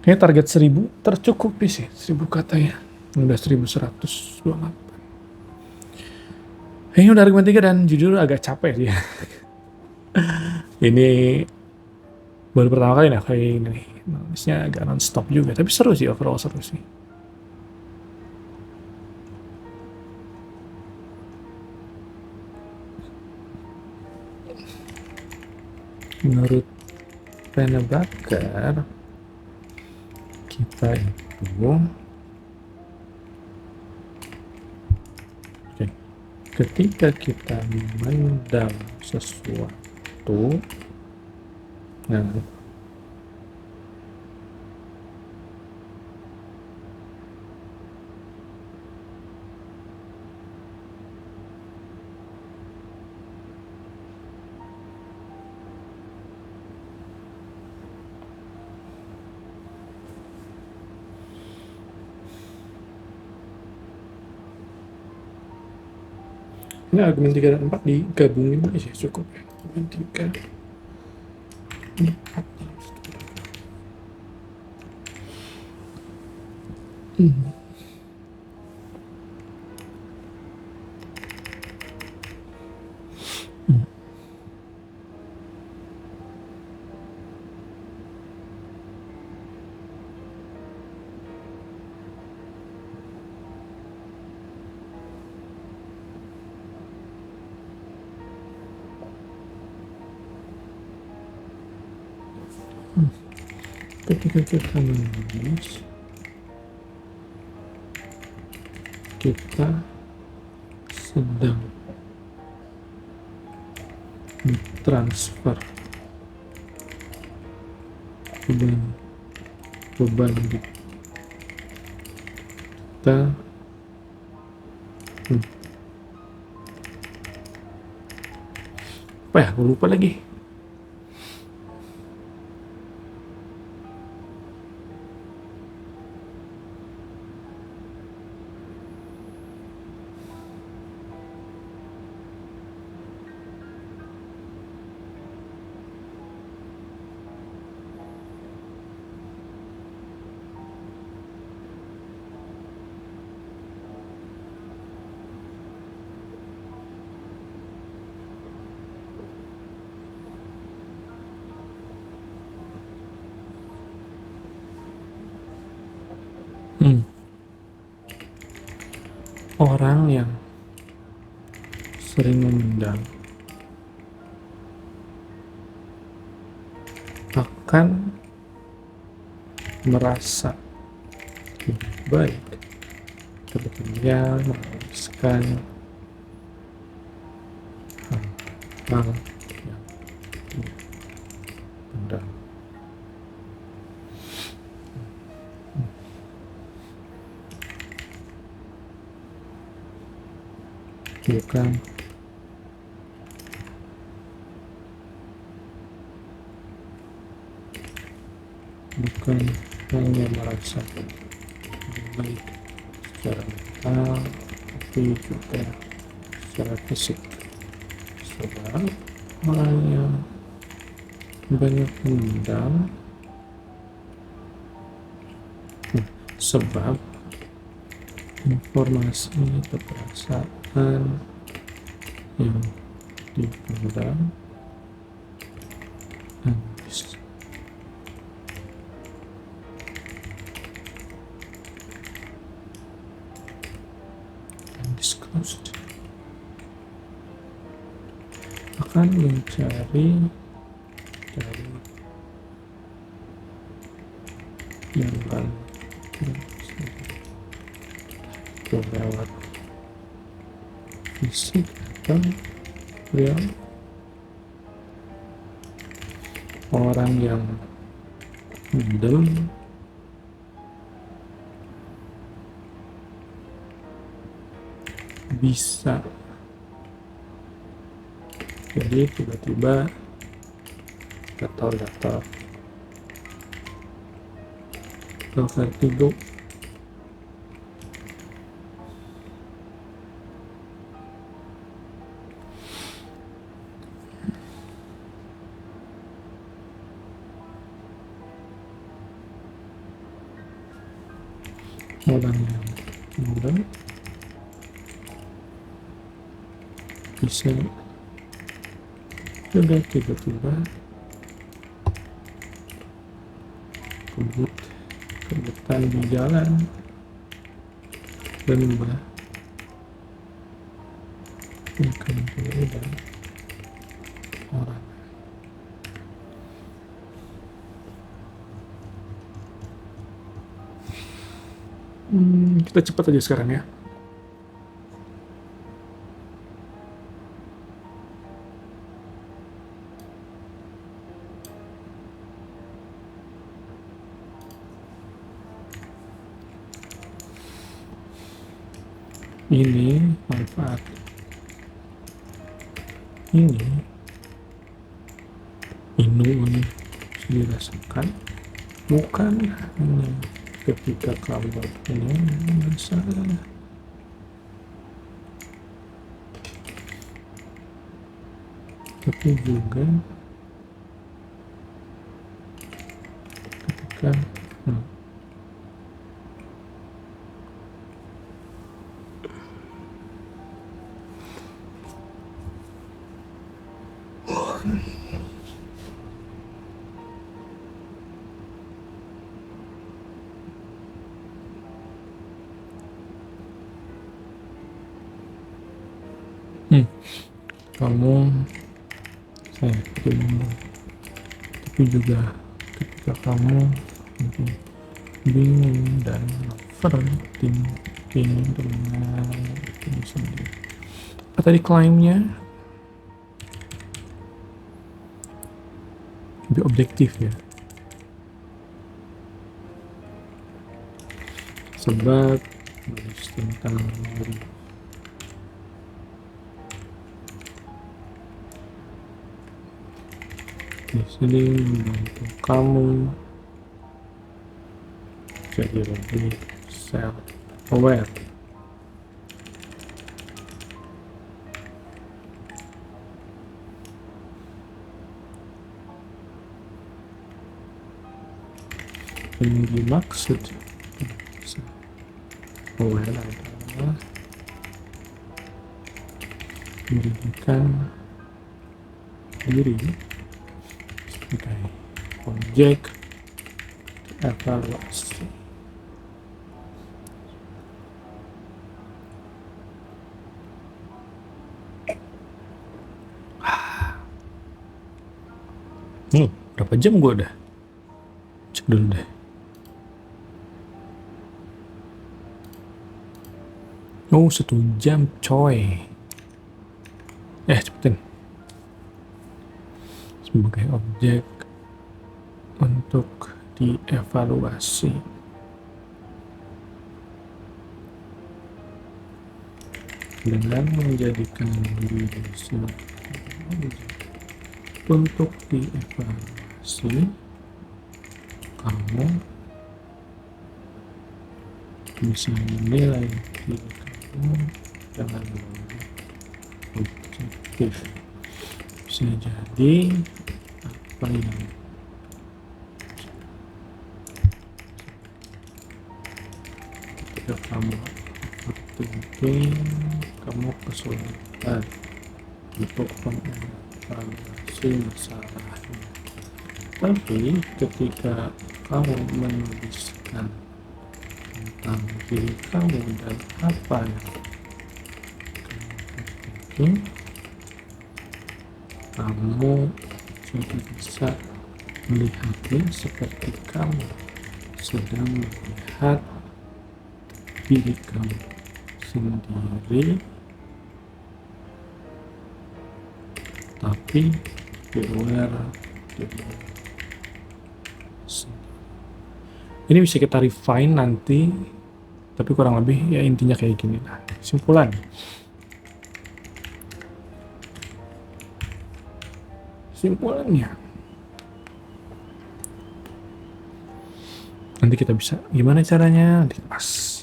Kayaknya target 1000 tercukupi sih, 1000 kata ya. Udah 1128. Kayaknya udah argumen 3 dan jujur agak capek sih. Ini baru pertama kali nah kayak ini nih. Nulisnya agak non-stop juga, tapi seru sih, overall seru sih. Menurut Pennebaker, kita itu ketika kita memandang sesuatu, nah ini argumen 3 dan 4 digabungin aja cukup ya. Argumen 3 4 ketika kita menulis, kita sedang mentransfer beban kita apa ya, aku lupa lagi. Orang yang sering memendam akan merasa lebih baik ketika dia menuliskan hal yang dia pendam. Bukan bukan hanya merasa baik secara mental, tapi juga secara fisik. Sebab orang yang banyak mendam, sebab informasi atau perasaan yang dipendam undisclosed akan mencari yang lain lewat fisik atau real. Orang yang mendem bisa jadi tiba-tiba gatal-gatal atau vertigo, orang yang mendem bisa juga tiba-tiba kebutan di jalan dan bahkan diri dan orang. Kita cepat aja sekarang ya. Ini manfaat ini dirasakan bukan hanya ketika kamu punya masalah, tapi juga ketika kamu tapi juga ketika kamu bingung dan overthinking dengan diri sendiri. Apa tadi klaimnya? Lebih objektif ya. Sebab menulis tentang diri. Di sini membantu kamu jadi lebih self-aware. Yang dimaksud self-aware adalah menjadikan diri sebagai objek evaluasi. Berapa jam gue udah? Cek dulu deh. Oh, 1 jam coy. Cepetin. Sebagai objek untuk dievaluasi. Dengan menjadikan diri sebagai objek untuk dievaluasi, kamu bisa menilai diri kamu dengan lebih objektif. Bisa jadi apa yang ketika kamu overthinking, kamu kesulitan untuk mengevaluasi masalahnya. Tapi ketika kamu menuliskan tentang diri kamu dan apa yang kamu kamu jadi bisa melihatnya seperti kamu sedang melihat diri kamu sendiri, tapi di luar diri sendiri. Ini bisa kita refine nanti, tapi kurang lebih ya intinya kayak gini lah. Kesimpulan, kesimpulannya nanti kita bisa gimana caranya nanti pas.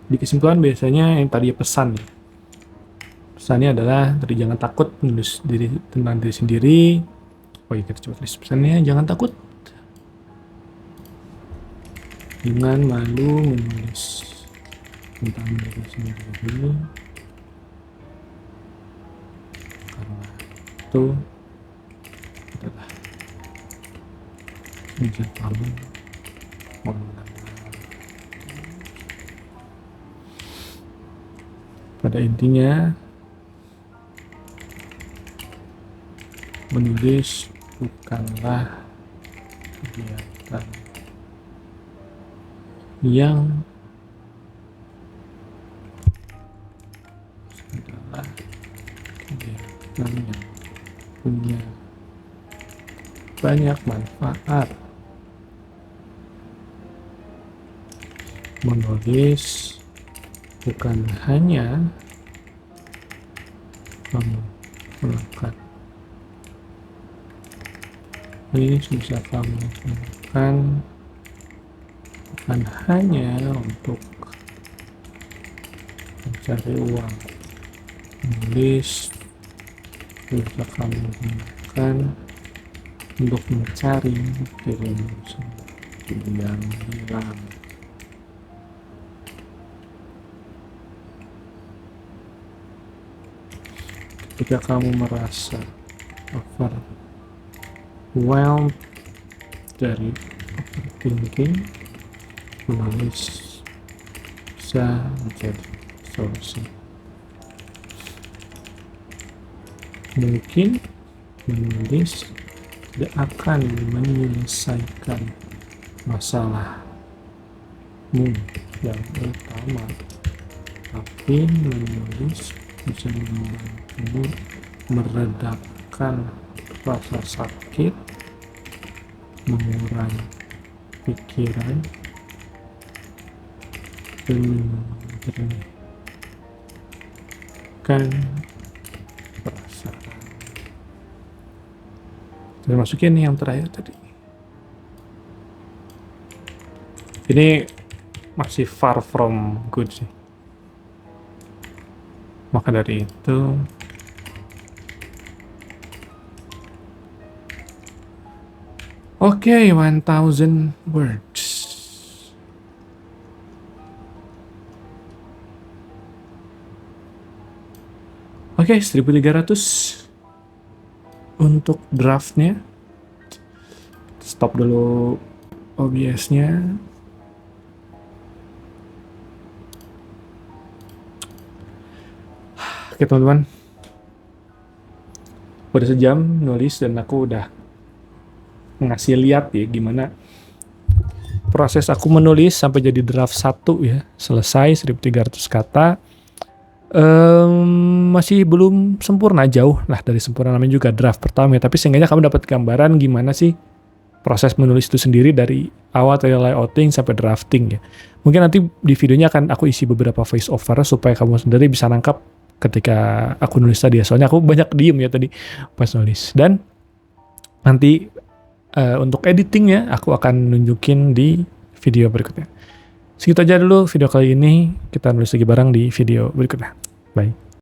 Di kesimpulan biasanya yang tadi pesan ya. Pesannya adalah tadi jangan takut menulis tentang diri sendiri. Oh iya, kita coba tulis pesannya, jangan takut, jangan malu menulis tentang diri sendiri, karena itu adalah menjadi kamu mengenal. Pada intinya, menulis bukanlah kegiatan yang adalah kegiatan yang punya banyak manfaat. Menulis bukan hanya kamu melakukan ini bisa kamu lakukan bukan hanya untuk mencari uang. Menulis bisa kamu gunakan untuk mencari dirimu sendiri yang hilang. Ketika kamu merasa overwhelmed dari overthinking, menulis bisa menjadi solusi. Mungkin menulis tidak akan menyelesaikan masalahmu yang utama, tapi menulis bisa membantumu meredakan rasa sakit, mengurangi pikiran, dan menjernihkan perasaan. Dan masukin yang terakhir tadi. Ini masih far from good sih. Maka dari itu oke, 1000 words. Oke, 1300 untuk draftnya. Stop dulu OBS-nya. Oke teman-teman, udah sejam nulis dan aku udah ngasih lihat ya gimana proses aku menulis sampai jadi draft 1 ya, selesai 1300 kata. Masih belum sempurna, jauh lah dari sempurna, namanya juga draft pertama ya, tapi seenggaknya kamu dapat gambaran gimana sih proses menulis itu sendiri dari awal dari layouting sampai drafting ya. Mungkin nanti di videonya akan aku isi beberapa voice over supaya kamu sendiri bisa nangkap ketika aku nulis tadi ya. Soalnya aku banyak diem ya tadi pas nulis. Dan nanti untuk editingnya aku akan nunjukin di video berikutnya. Segitu aja dulu video kali ini. Kita nulis lagi bareng di video berikutnya. Bye.